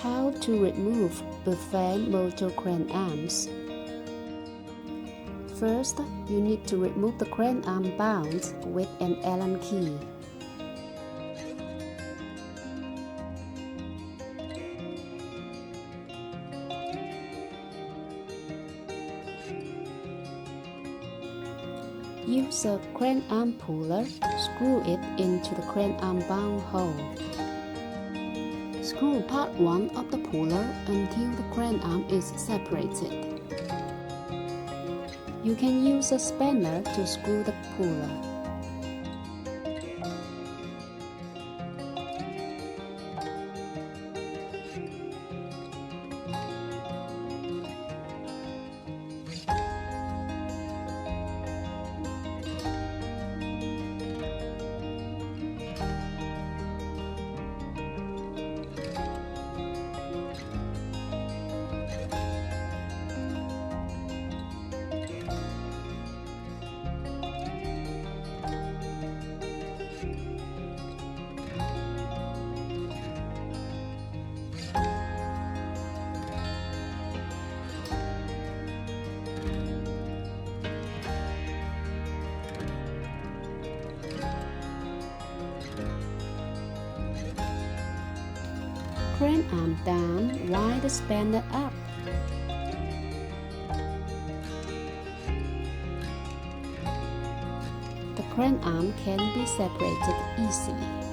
How to remove Bafang motor crane arms. First, you need to remove the crane arm bound with an Allen key. Use a crane arm puller, screw it into the crane arm bound hole. Screw part 1 of the puller until the crane arm is separated. You can use a spanner to screw the puller. Crane arm down while the spanner up. The crane arm can be separated easily.